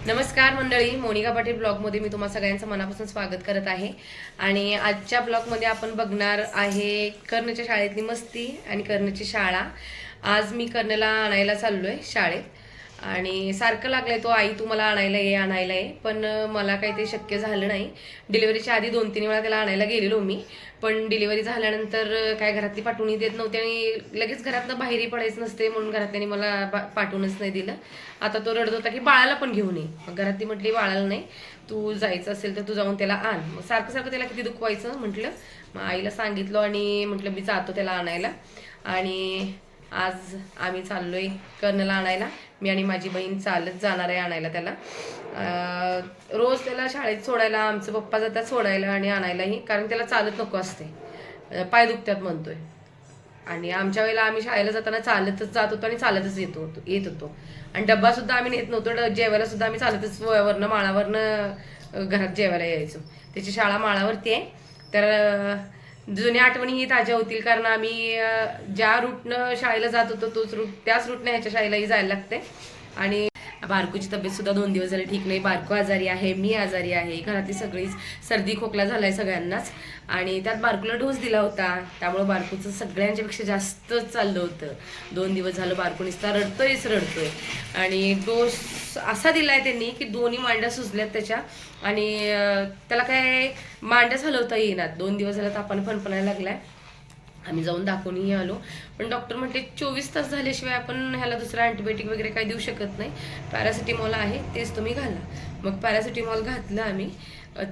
नमस्कार मंडळी, मोनिका पाटील ब्लॉगमध्ये मी तुम्हा सगळ्यांचं मनापासून स्वागत करत आहे. आणि आजच्या ब्लॉगमध्ये आपण बघणार आहे कर्णच्या शाळेतली मस्ती आणि कर्णची शाळा. आज मी कर्णला आणायला चाललोय शाळेत आणि सारखं लागलंय तो, आई तू मला आणायला ये आणायला ये, पण मला काही ते शक्य झालं नाही. डिलिव्हरीच्या आधी 2-3 वेळा त्याला आणायला गेलेलो मी, पण डिलिव्हरी झाल्यानंतर काय घरातली पाठवून देत नव्हते आणि लगेच घरातनं बाहेरही पडायचं नसते म्हणून घरातल्यानी मला पाठवूनच नाही दिलं. आता तो रडत होता की बाळाला पण घेऊन ये, मग घरातली म्हटली बाळाला नाही, तू जायचं असेल तर तू जाऊन त्याला आण. मग सारखं सारखं त्याला किती दुखवायचं म्हटलं, मग आईला सांगितलं आणि म्हटलं मी जातो त्याला आणायला. आणि आज आम्ही चाललोय कर्णला आणायला. मी आणि माझी बहीण चालत जाणार आहे आणायला त्याला. रोज त्याला शाळेत सोडायला आमचं पप्पा जातात सोडायला आणि आणायलाही, कारण त्याला चालत नको असते, पाय दुखतात म्हणतोय. आणि आमच्या वेळेला आम्ही शाळेला जाताना चालतच जात होतो आणि चालतच येत होतो. आणि डब्बा सुद्धा आम्ही नेत नव्हतो, जेवायला सुद्धा आम्ही चालतच वरनं माळावरनं घरात जेवायला यायचो. त्याची शाळा माळावरती आहे, तर जुन्या आठवणी ही ताज्या होतील, कारण आम्ही ज्या रूटनं शाळेला जात होतो तोच रूट, त्याच रूटने ह्याच्या शाळेलाही जायला लागते. आणि बारकूची तब्येत सुद्धा 2 दिवस झाले ठीक नाही. बारकू आजारी आहे, मी आजारी आहे, घरातली सगळीच सर्दी खोकला झालाय सगळ्यांनाच. आणि त्यात बारकूला डोस दिला होता, त्यामुळे बारकूचं सगळ्यांच्यापेक्षा जास्त चाललं होतं. 2 दिवस झालं बारकू नुसता रडतोय. आणि डोस असा दिलाय त्यांनी की दोन्ही मांड्या सुजल्यात त्याच्या, आणि त्याला काय मांड्याच हलवता येईनात. 2 दिवस झालं तापानं फणफणायला लागलाय. आम्ही जाऊन दाखवूनही आलो, पण डॉक्टर म्हटले 24 तास झाल्याशिवाय आपण ह्याला दुसरा अँटीबायोटिक वगैरे काही देऊ शकत नाही. पॅरासिटीमॉल आहे तेच तुम्ही घाला. मग पॅरासिटीमॉल घातलं आम्ही,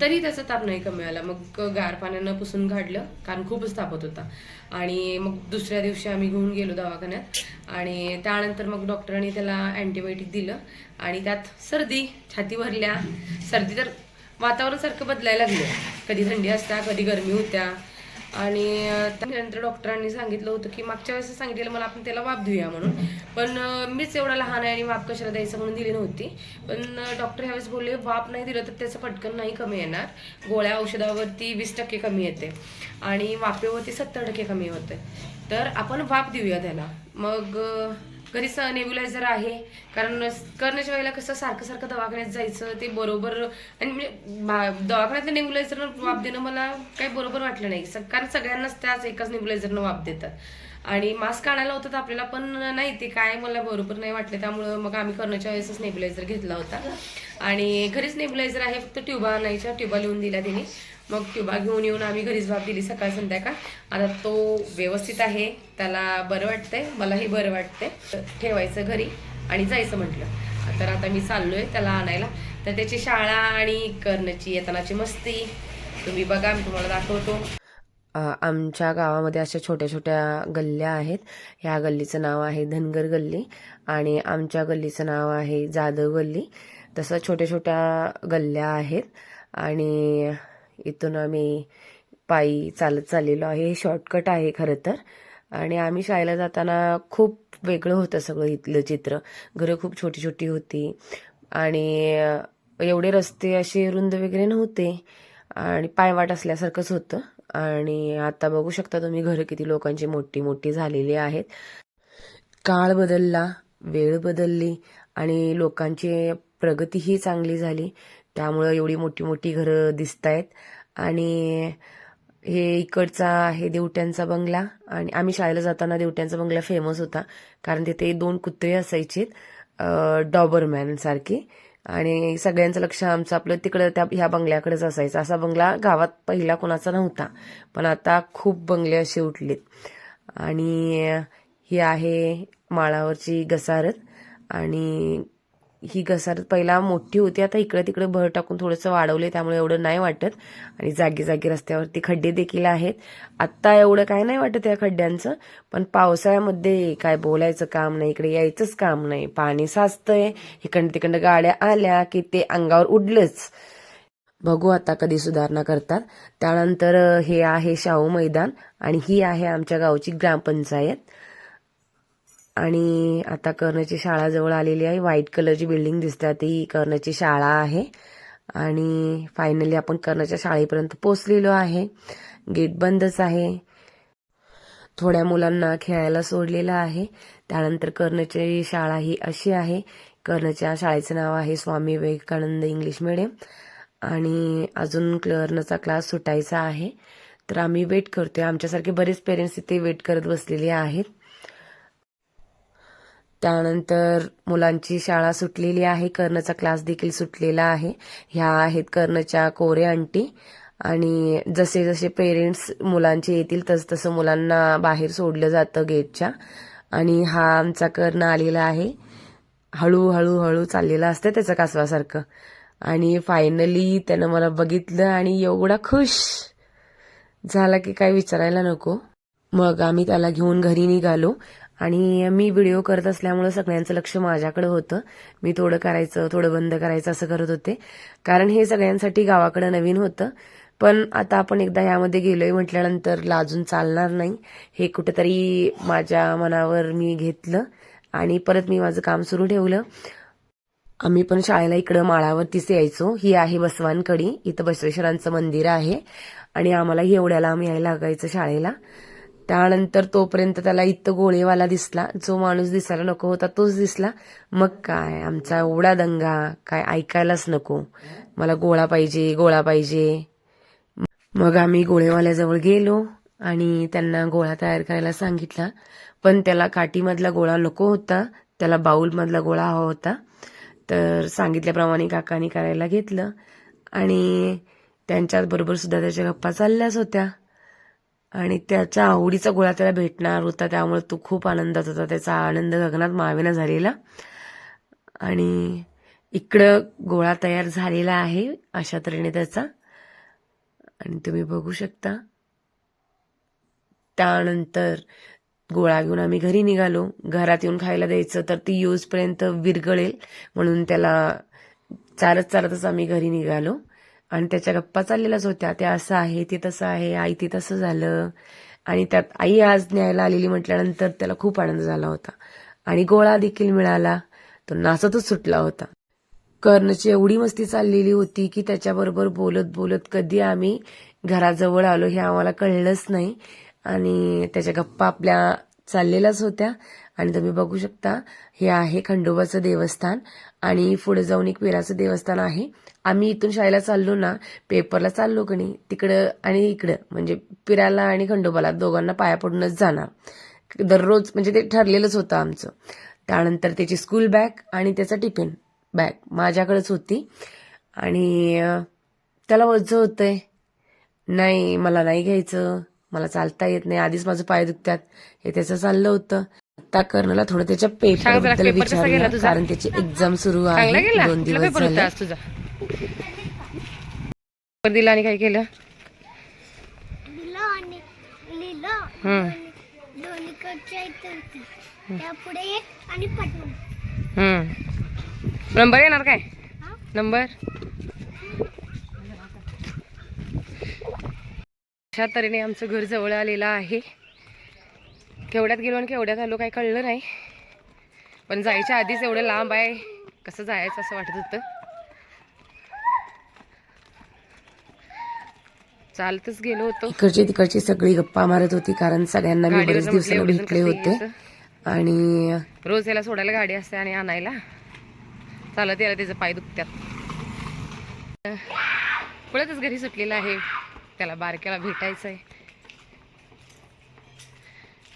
तरी त्याचा ताप नाही कमी आला. मग गार पाण्यानं पुसून काढलं, कारण खूपच तापत होता. आणि मग दुसऱ्या दिवशी आम्ही घेऊन गेलो दवाखान्यात, आणि त्यानंतर मग डॉक्टरांनी त्याला अँटीबायोटिक दिलं. आणि त्यात सर्दी, छाती भरल्या. सर्दी तर वातावरण सारखं बदलायला लागलं, कधी थंडी असता कधी गरमी होत्या. आणि त्यानंतर डॉक्टरांनी सांगितलं होतं की मागच्या वेळेस सांगितलेलं मला आपण त्याला वाफ देऊया म्हणून, पण मीच एवढा लहान आहे आणि वाफ कशाला द्यायचं म्हणून दिली नव्हती. पण डॉक्टर ह्यावेळेस बोलले वाफ नाही दिलं तर त्याचं पटकन नाही कमी येणार. गोळ्या औषधावरती 20% कमी येते आणि वाफेवरती 70% कमी होते, तर आपण वाफ देऊया त्याला. मग घरीच नेब्युलायझर आहे, कारण करण्याच्या वेळेला कसं सारखं सारखं दवाखान्यात जायचं ते बरोबर, आणि म्हणजे दवाखान्यातल्या नेब्युलायझरनं वाफ देणं मला काही बरोबर वाटलं नाही, कारण सगळ्यांनाच त्याच एकाच नेब्युलायझरनं वाफ देतात. आणि मास्क आणायला होतं तर आपल्याला पण नाही, ते काय मला बरोबर नाही वाटलं. त्यामुळं मग आम्ही करण्याच्या वेळेसच नेब्युलायझर घेतला होता. आणि घरीच नेब्युलायझर आहे, फक्त ट्युबा आणायच्या, ट्युबा लिहून दिल्या तिने. मग ट्युबा घेऊन येऊन आम्ही घरीच वाफ दिली सकाळ संध्याकाळ. आता तो व्यवस्थित आहे, त्याला बरं वाटतंय, मलाही बरं वाटतंय. ठेवायचं घरी आणि जायचं म्हटलं. तर आता मी चाललोय त्याला आणायला. तर त्याची शाळा आणि कर्णची येतानाची मस्ती तुम्ही बघा, मी तुम्हाला दाखवतो. आमच्या गावामध्ये अशा छोट्या छोट्या गल्ल्या आहेत. ह्या गल्लीचं नाव आहे धनगर गल्ली आणि आमच्या गल्लीचं नाव आहे जाधव गल्ली. तसं छोट्या छोट्या गल्ल्या आहेत. आणि इथून आम्ही पायी चालत चाललेलो आहे. हे शॉर्टकट आहे खरं तर. आणि आम्ही शाळेला जाताना खूप वेगळं होतं सगळं इथलं चित्र. घरं खूप छोटी छोटी होती आणि एवढे रस्ते असे रुंद वगैरे नव्हते आणि पायवाट असल्यासारखंच होतं. आणि आता बघू शकता तुम्ही घरं किती लोकांची मोठी मोठी झालेली आहेत. काळ बदलला, वेळ बदलली आणि लोकांची प्रगतीही चांगली झाली, त्यामुळं एवढी मोठी मोठी घरं दिसत आहेत. आणि हे इकडचा आहे देवट्यांचा बंगला. आणि आम्ही शाळेला जाताना देवट्यांचा बंगला फेमस होता, कारण तिथे 2 कुत्रे असायचे, डॉबरमॅन सारखे. आणि सगळ्यांचं लक्ष आमचं आपलं तिकडं ह्या बंगल्याकडेच असायचं. असा बंगला गावात पहिला कोणाचा नव्हता, पण आता खूप बंगले असे उठलेत. आणि ही आहे माळावरची घसारत. आणि ही घसारत पहिला मोठी होती, आता इकडे तिकडे भर टाकून थोडंसं वाढवले, त्यामुळे एवढं नाही वाटत. आणि जागी जागी रस्त्यावरती खड्डे देखील आहेत. आत्ता एवढं काय नाही वाटत या खड्ड्यांचं, पण पावसाळ्यामध्ये काय बोलायचं काम नाही, इकडे यायचंच काम नाही. पाणी साचतंय, इकडं तिकडं गाड्या आल्या की ते अंगावर उडलंच. बघू आता कधी सुधारणा करतात. त्यानंतर हे आहे शाहू मैदान आणि ही आहे आमच्या गावची ग्रामपंचायत. आणि आता कर्णची शाळा जवळ आलेली आहे. व्हाईट कलरची बिल्डिंग दिसते, ती कर्णची शाळा आहे. आणि फायनली आपण कर्णच्या शाळेपर्यंत पोहोचलेलो आहे. गेट बंदच आहे. थोड्या मुलांना खेळायला सोडलेलं आहे. त्यानंतर कर्णची शाळा ही अशी आहे कर्णच्या शाळेचं नाव आहे स्वामी विवेकानंद इंग्लिश मीडियम आणि अजून कर्णचा क्लास सुटायचा आहे. तर आम्ही वेट करतोय. आमच्यासारखे बरेच पेरेंट्स इथे वेट करत बसलेले आहेत. त्यानंतर मुलांची शाळा सुटलेली आहे. कर्णचा क्लास देखील सुटलेला आहे. ह्या आहेत कर्णच्या कोरे आंटी आणि जसे जसे पेरेंट्स मुलांचे येतील तसं मुलांना बाहेर सोडलं जातं गेटच्या. आणि हा आमचा कर्ण आलेला आहे. हळू चाललेला असतं त्याचं कासवासारखं. आणि फायनली त्यानं मला बघितलं आणि एवढा खुश झाला की काय विचारायला नको. मग आम्ही त्याला घेऊन घरी निघालो आणि मी व्हिडिओ करत असल्यामुळं सगळ्यांचं लक्ष माझ्याकडे होतं. मी थोडं करायचं थोडं बंद करायचं असं करत होते, कारण हे सगळ्यांसाठी गावाकडे नवीन होतं. पण आता आपण एकदा यामध्ये गेलोय म्हटल्यानंतर लाजून चालणार नाही. हे कुठेतरी माझ्या मनावर मी घेतलं आणि परत मी माझं काम सुरू ठेवलं. आम्ही पण शाळेला इकडं माळावरतीच यायचो. ही आहे बसवानकडी, इथं बसवेश्वरांचं मंदिर आहे आणि आम्हाला एवढ्याला आम्ही यायला लागायचं शाळेला. त्यानंतर तोपर्यंत त्याला इथं गोळेवाला दिसला, जो माणूस दिसायला नको होता तोच दिसला. मग काय आमचा एवढा दंगा, काय ऐकायलाच नको, मला गोळा पाहिजे. मग आम्ही गोळेवाल्याजवळ गेलो आणि त्यांना गोळा तयार करायला सांगितला. पण त्याला काठीमधला गोळा नको होता, त्याला बाऊलमधला गोळा हवा होता. तर सांगितल्याप्रमाणे काकांनी करायला घेतलं आणि त्यांच्याबरोबर सुद्धा त्याच्या गप्पा चालल्याच होत्या. आणि त्याच्या आवडीचा गोळा त्याला भेटणार होता, त्यामुळे तो खूप आनंदात होता. त्याचा आनंद गगनात मावेना झालेला. आणि इकडं गोळा तयार झालेला आहे अशा तऱ्हेने त्याचा, आणि तुम्ही बघू शकता. त्यानंतर गोळा घेऊन आम्ही घरी निघालो. घरात येऊन खायला द्यायचं तर ती येऊजपर्यंत विरगळेल म्हणून त्याला चालतच आम्ही घरी निघालो. आणि त्याच्या गप्पा चाललेल्याच होत्या, ते असं आहे ते तसं आहे, आई ते तसं झालं. आणि त्यात आई आज न्यायला आलेली म्हटल्यानंतर त्याला खूप आनंद झाला होता आणि गोळा देखील मिळाला. तो नाचतच सुटला होता. कर्णची एवढी मस्ती चाललेली होती की त्याच्याबरोबर बोलत बोलत कधी आम्ही घराजवळ आलो हे आम्हाला कळलंच नाही. आणि त्याच्या गप्पा आपल्या चाललेल्याच होत्या. आणि तुम्ही बघू शकता, हे आहे खंडोबाचं देवस्थान आणि पुढे जाऊन एक वीराचं देवस्थान आहे. आम्ही इथून शाळेला चाललो ना, पेपरला चाललो की नाही, तिकडं आणि इकडं म्हणजे पिराला आणि खंडोबाला दोघांना पाया पडूनच जाणार दररोज, म्हणजे ते ठरलेलंच होतं आमचं. त्यानंतर त्याची स्कूल बॅग आणि त्याचा टिफिन बॅग माझ्याकडेच होती. आणि त्याला वज्ज होतंय, नाही मला नाही घ्यायचं, मला चालता येत नाही, आधीच माझं पाय दुखतात, हे त्याचं चाललं होतं. आता कर्णला थोडं त्याच्या पेपरबद्दल विचारलं, कारण त्याची एक्झाम सुरू आहे, 2 दिवस झाले. तुझा दिला आणि काय केलं? नंबर येणार काय? नंबर अशा तऱ्हेने आमचं घर जवळ आलेलं आहे. केवढ्यात गेलो आणि केवढ्यात आलो काय कळलं नाही, पण जायच्या आधीच एवढं लांब आहे, कसं जायचं असं वाटत होतं. चालतच गेलो होतो. इकडची तिकडची सगळी गप्पा मारत होती, कारण सगळ्यांना मी बरेच दिवसाला भेटले होते. आणि रोज याला सोडायला गाडी असते आणि आणायला चालत यायला त्याचं पाय दुखतात. पुढेच घरी सुटलेला आहे, त्याला बारक्याला भेटायचं आहे.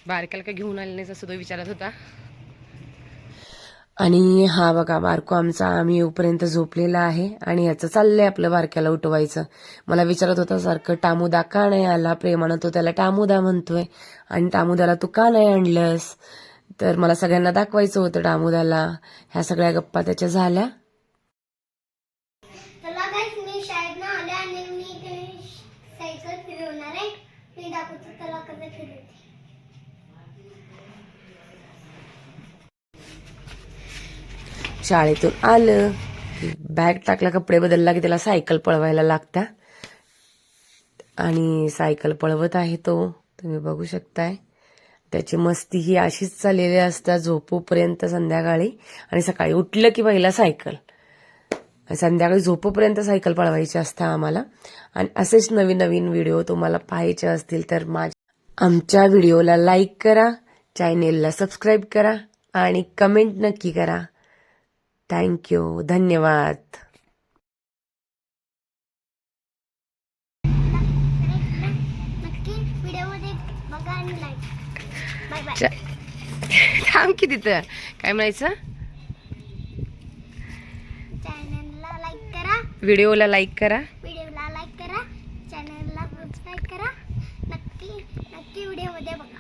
बारक्याला काय घेऊन आले नाही असं तो विचारत होता. आणि हा बघा बारको आमचा आम्ही येऊपर्यंत झोपलेला आहे आणि याचं चाललंय आपलं बारक्याला उठवायचं. मला विचारत होता सारखं, टामुदा का नाही आला? प्रेमानं तो त्याला टामुदा म्हणतोय आणि टामुदाला तू का नाही आणलंस? तर मला सगळ्यांना दाखवायचं होतं टामुदाला. ह्या सगळ्या गप्पा त्याच्या झाल्या. शाळेतून आलं बॅग टाकला, कपडे बदलला की त्याला सायकल पळवायला लागत्या आणि सायकल पळवत आहे तो, तुम्ही बघू शकताय. त्याची मस्ती ही अशीच चाललेली असते झोपूपर्यंत संध्याकाळी, आणि सकाळी उठलं की पहिला सायकल, संध्याकाळी झोपूपर्यंत सायकल पळवायची असते आम्हाला. आणि असेच नवीन नवीन व्हिडिओ तुम्हाला पाहायचे असतील तर आमच्या व्हिडिओला लाईक करा, चॅनेलला सबस्क्राईब करा आणि कमेंट नक्की करा. थँक्यू, धन्यवाद. नक्की व्हिडिओमध्ये बघा आणि लाईक. Bye bye. थांब की तिथं काय म्हणायचं. चॅनलला लाईक करा, व्हिडिओला लाईक करा. चॅनलला सबस्क्राईब करा. नक्की व्हिडिओमध्ये बघा.